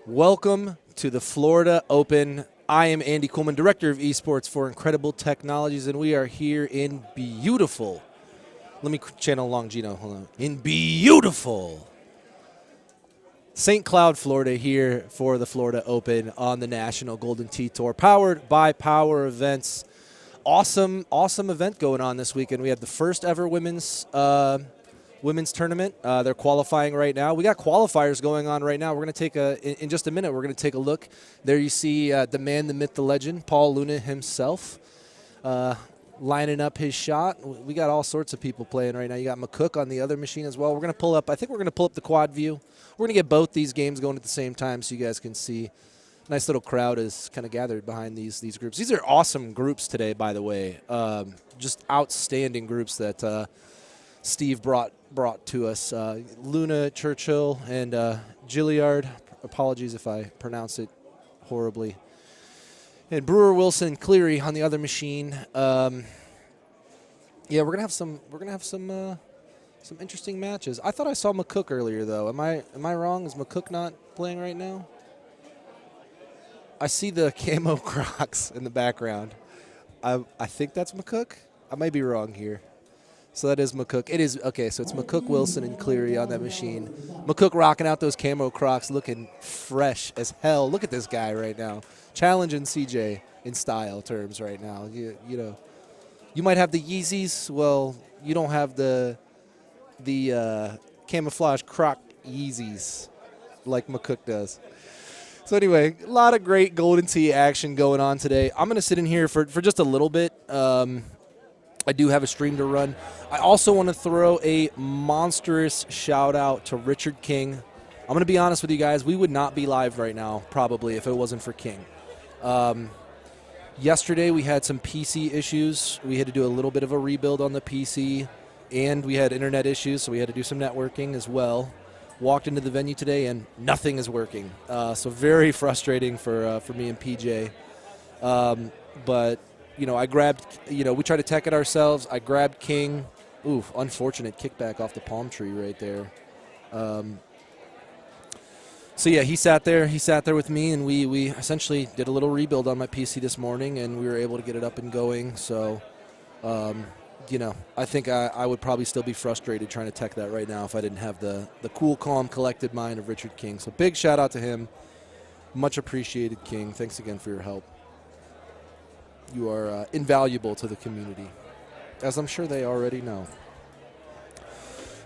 Welcome to the Florida Open. I am Andy Coleman, Director of Esports for Incredible Technologies, and we are here in beautiful. Let me channel Longino. Hold on. In beautiful St. Cloud, Florida, here for the Florida Open on the National Golden Tee Tour, powered by Power Events. Awesome event going on this weekend. We have the first ever women's tournament. They're qualifying right now. We got qualifiers going on right now. We're going to take in just a minute, we're going to take a look. There you see the man, the myth, the legend, Paul Luna himself, lining up his shot. We got all sorts of people playing right now. You got McCook on the other machine as well. We're going to pull up, I think we're going to pull up the quad view. We're going to get both these games going at the same time so you guys can see. Nice little crowd is kind of gathered behind these groups. These are awesome groups today, by the way. Just outstanding groups that Steve brought to us. Luna, Churchill, and Gilliard. Apologies if I pronounce it horribly. And Brewer, Wilson, Cleary on the other machine. Yeah, we're gonna have some interesting matches. I thought I saw McCook earlier, though. Am I wrong? Is McCook not playing right now? I see the camo Crocs in the background. I think that's McCook. I might be wrong here. So that is McCook. It is, okay, so it's McCook, Wilson, and Cleary on that machine. McCook rocking out those camo Crocs, looking fresh as hell. Look at this guy right now. Challenging CJ in style terms right now. You know, you might have the Yeezys. Well, you don't have the camouflage Croc Yeezys like McCook does. So anyway, a lot of great Golden Tee action going on today. I'm going to sit in here for just a little bit. I do have a stream to run. I also want to throw a monstrous shout-out to Richard King. I'm going to be honest with you guys. We would not be live right now, probably, if it wasn't for King. Yesterday, we had some PC issues. We had to do a little bit of a rebuild on the PC, and we had internet issues, so we had to do some networking as well. Walked into the venue today, and nothing is working. So very frustrating for me and PJ. But, you know, I grabbed, you know, we tried to tech it ourselves. I grabbed King. Oof, unfortunate kickback off the palm tree right there. So, yeah, he sat there with me, and we essentially did a little rebuild on my PC this morning, and we were able to get it up and going. So, you know, I think I would probably still be frustrated trying to tech that right now if I didn't have the cool, calm, collected mind of Richard King. So big shout out to him. Much appreciated, King. Thanks again for your help. You are invaluable to the community, as I'm sure they already know.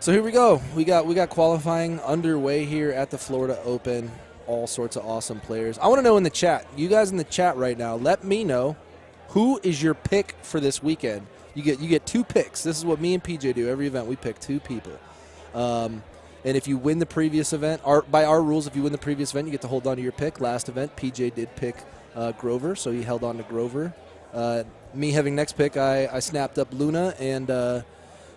So here we go. We got qualifying underway here at the Florida Open. All sorts of awesome players. I want to know in the chat, you guys in the chat right now, let me know who is your pick for this weekend. You get two picks. This is what me and PJ do every event. We pick two people. And if you win the previous event, by our rules, if you win the previous event, you get to hold on to your pick. Last event, PJ did pick Grover, so he held on to Grover. Me having next pick, I snapped up Luna and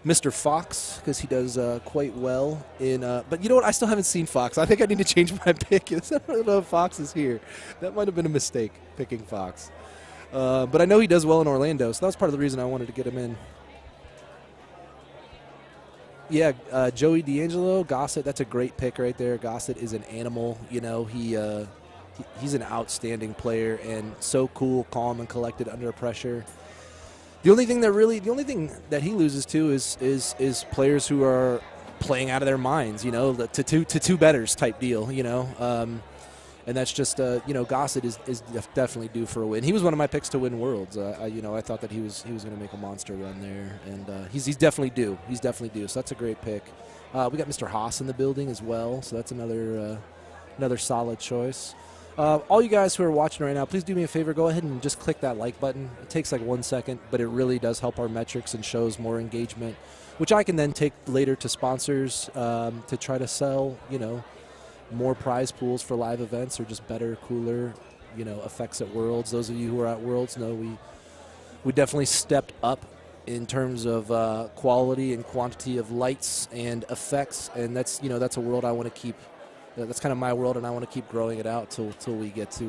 Mr. Fox because he does quite well in. But you know what? I still haven't seen Fox. I think I need to change my pick. I don't know if Fox is here. That might have been a mistake picking Fox. But I know he does well in Orlando, so that was part of the reason I wanted to get him in. Yeah, Joey D'Angelo, Gossett, that's a great pick right there. Gossett is an animal. You know, he's an outstanding player and so cool, calm, and collected under pressure. The only thing that he loses to is players who are playing out of their minds. You know, to two betters type deal. You know. And that's just, you know, Gossett is definitely due for a win. He was one of my picks to win Worlds. I thought that he was going to make a monster run there, and he's definitely due. He's definitely due. So that's a great pick. We got Mr. Haas in the building as well, so that's another solid choice. All you guys who are watching right now, please do me a favor. Go ahead and just click that like button. It takes like 1 second, but it really does help our metrics and shows more engagement, which I can then take later to sponsors to try to sell, you know, more prize pools for live events or just better, cooler, you know, effects at Worlds. Those of you who are at Worlds know we definitely stepped up in terms of quality and quantity of lights and effects, and that's, you know, that's a world I want to keep. That's kind of my world, and I want to keep growing it out till we get to,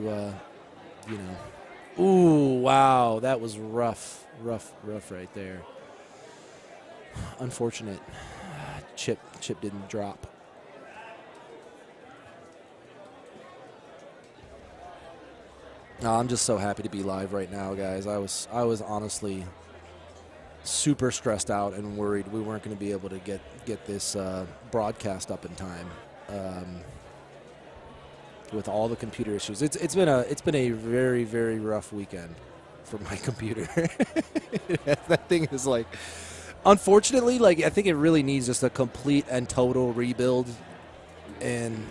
you know. Ooh, wow, that was rough right there. Unfortunate. Chip didn't drop. No, I'm just so happy to be live right now, guys. I was honestly super stressed out and worried we weren't going to be able to get this broadcast up in time. With all the computer issues, it's been a very, very rough weekend for my computer. That thing is like, unfortunately, like I think it really needs just a complete and total rebuild and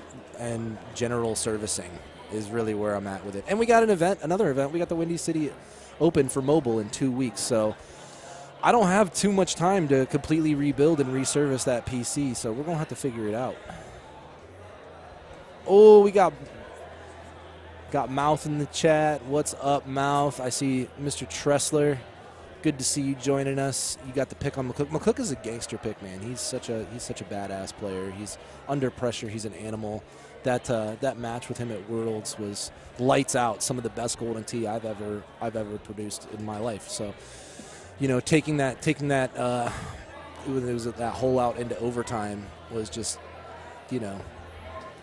general servicing is really where I'm at with it. And we got another event. We got the Windy City Open for mobile in 2 weeks, so I don't have too much time to completely rebuild and reservice that PC. So we're gonna have to figure it out. Oh, we got Mouth in the chat. What's up, Mouth? I see Mr. Tressler. Good to see you joining us. You got the pick on McCook. McCook is a gangster pick, man. He's such a badass player. He's under pressure. He's an animal. That match with him at Worlds was lights out. Some of the best golden tee I've ever produced in my life. So, taking that it was that hole out into overtime was just,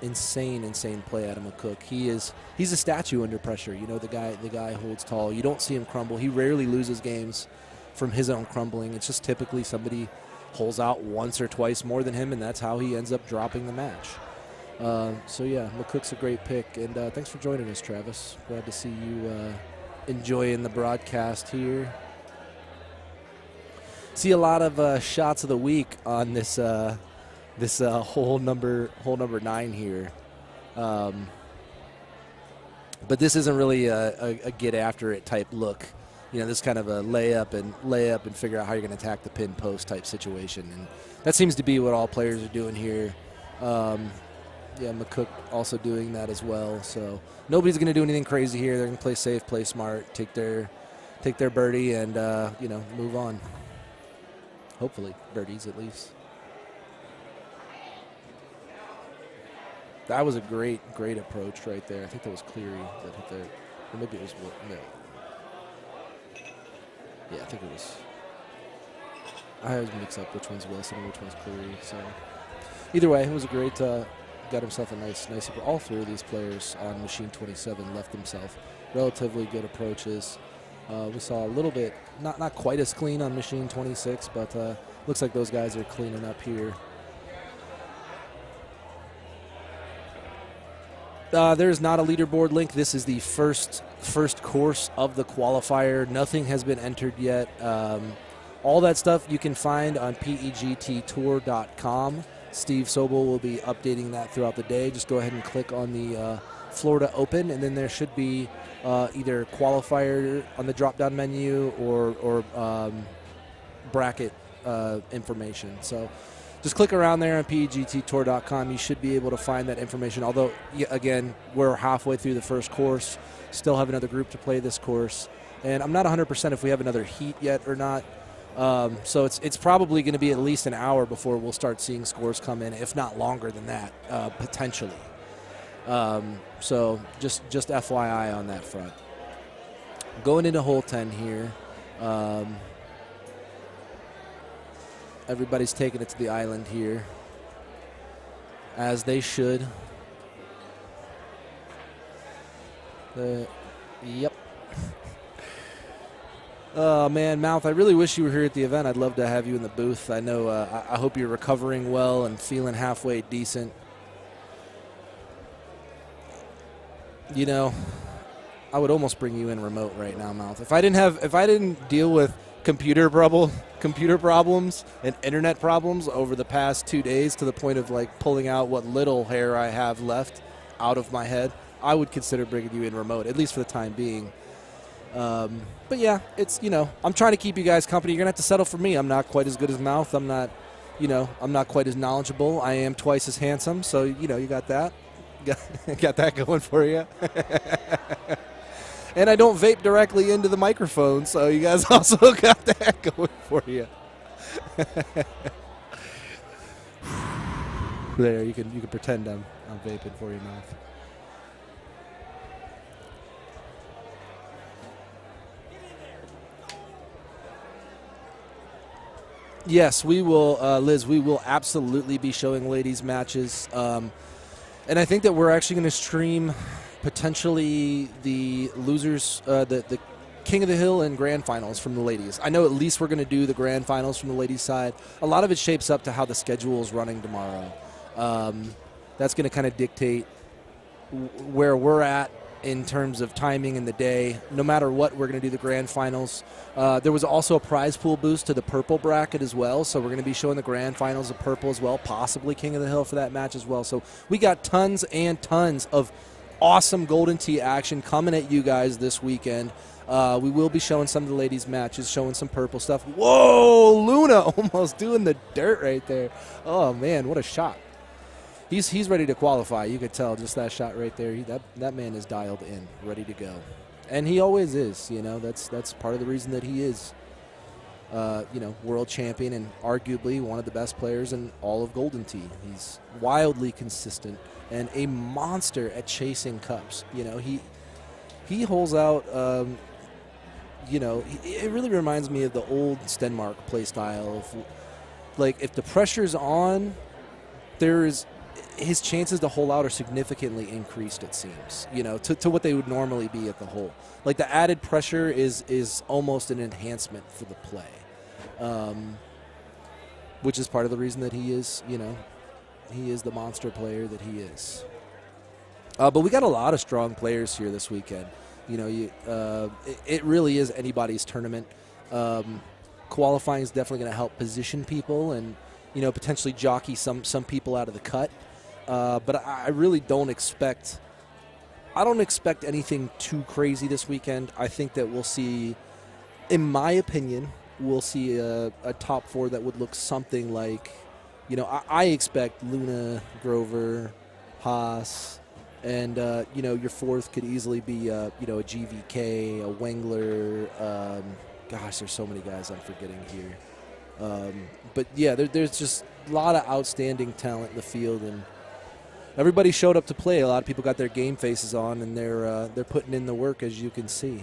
insane play out of McCook. He's a statue under pressure. The guy holds tall. You don't see him crumble. He rarely loses games from his own crumbling. It's just typically somebody holes out once or twice more than him, and that's how he ends up dropping the match. So yeah, McCook's a great pick, and thanks for joining us, Travis. Glad to see you enjoying the broadcast here. See a lot of shots of the week on this hole number 9 here. But this isn't really a get after it type look. This kind of a layup and figure out how you're going to attack the pin post type situation. And that seems to be what all players are doing here. McCook also doing that as well. So nobody's going to do anything crazy here. They're going to play safe, play smart, take their birdie, and move on. Hopefully, birdies at least. That was a great approach right there. I think that was Cleary that hit there. Or maybe it was no. Yeah, I think it was. I always mix up which one's Wilson and which one's Cleary. So either way, it was a great. Got himself a nice. All three of these players on machine 27 left themselves relatively good approaches. We saw a little bit, not quite as clean on machine 26, but looks like those guys are cleaning up here. There's not a leaderboard link. This is the first course of the qualifier. Nothing has been entered yet. All that stuff you can find on pegttour.com. Steve Sobel will be updating that throughout the day. Just go ahead and click on the Florida Open, and then there should be either qualifier on the drop-down menu or bracket information. So just click around there on pegttour.com. You should be able to find that information. Although, again, we're halfway through the first course. Still have another group to play this course. And I'm not 100% if we have another heat yet or not. So it's probably going to be at least an hour before we'll start seeing scores come in, if not longer than that, potentially. So just FYI on that front. Going into hole 10 here. Everybody's taking it to the island here, as they should. Yep. Oh, man, Mouth, I really wish you were here at the event. I'd love to have you in the booth. I know. I hope you're recovering well and feeling halfway decent. I would almost bring you in remote right now, Mouth. If I didn't deal with computer problems and internet problems over the past 2 days to the point of like pulling out what little hair I have left out of my head, I would consider bringing you in remote, at least for the time being. But yeah, it's, I'm trying to keep you guys company. You're gonna have to settle for me. I'm not quite as good as Mouth. I'm not quite as knowledgeable. I am twice as handsome. So, you got that. Got that going for you. And I don't vape directly into the microphone, so you guys also got that going for you. There, you can pretend I'm vaping for you, Mouth. Yes, we will, Liz. We will absolutely be showing ladies matches, and I think that we're actually going to stream potentially the losers, the King of the Hill and Grand Finals from the ladies. I know at least we're going to do the Grand Finals from the ladies' side. A lot of it shapes up to how the schedule is running tomorrow. That's going to kind of dictate where we're at in terms of timing in the day. No matter what, we're going to do the Grand Finals. There was also a prize pool boost to the purple bracket as well, so we're going to be showing the Grand Finals of purple as well, possibly King of the Hill for that match as well. So we got tons and tons of awesome Golden Tee action coming at you guys this weekend. We will be showing some of the ladies' matches, showing some purple stuff. Whoa, Luna almost doing the dirt right there. Oh, man, what a shot. He's ready to qualify. You could tell just that shot right there. That man is dialed in, ready to go. And he always is, you know. That's part of the reason that he is, world champion and arguably one of the best players in all of Golden Tee. He's wildly consistent and a monster at chasing cups. You know, he holds out, it really reminds me of the old Stenmark play style. Like, if the pressure's on, his chances to hole out are significantly increased, it seems, to what they would normally be at the hole. Like, the added pressure is almost an enhancement for the play, which is part of the reason that he is, he is the monster player that he is. But we got a lot of strong players here this weekend. It really is anybody's tournament. Qualifying is definitely going to help position people and, potentially jockey some people out of the cut. But I really don't expect anything too crazy this weekend. I think that we'll see, in my opinion, a top four that would look something like, I expect Luna, Grover, Haas, and, your fourth could easily be, a GVK, a Wengler. Gosh, there's so many guys I'm forgetting here. But, yeah, there's just a lot of outstanding talent in the field, and everybody showed up to play. A lot of people got their game faces on, and they're putting in the work, as you can see.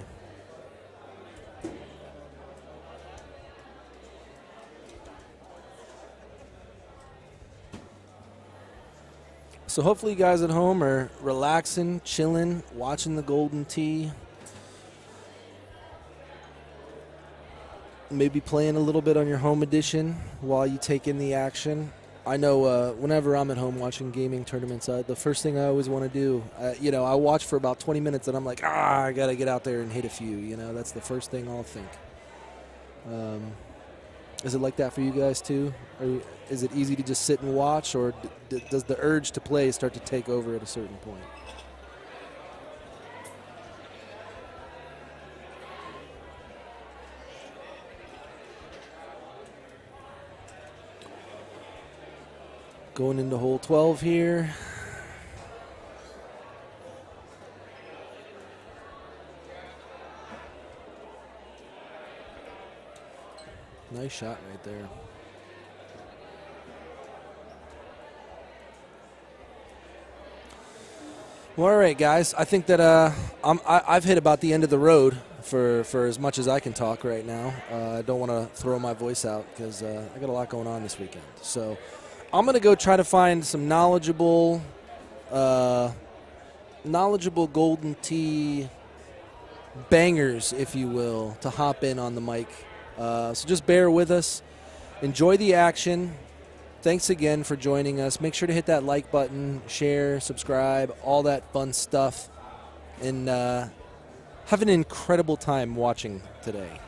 So hopefully you guys at home are relaxing, chilling, watching the Golden Tee. Maybe playing a little bit on your home edition while you take in the action. I know whenever I'm at home watching gaming tournaments, the first thing I always want to do, I watch for about 20 minutes and I'm like, I got to get out there and hit a few. That's the first thing I'll think. Is it like that for you guys too? Is it easy to just sit and watch, or does the urge to play start to take over at a certain point? Going into hole 12 here. Nice shot right there. Well, all right, guys. I think that I've hit about the end of the road for as much as I can talk right now. I don't want to throw my voice out because I got a lot going on this weekend. So I'm going to go try to find some knowledgeable Golden Tee bangers, if you will, to hop in on the mic. So just bear with us. Enjoy the action. Thanks again for joining us. Make sure to hit that like button, share, subscribe, all that fun stuff. And have an incredible time watching today.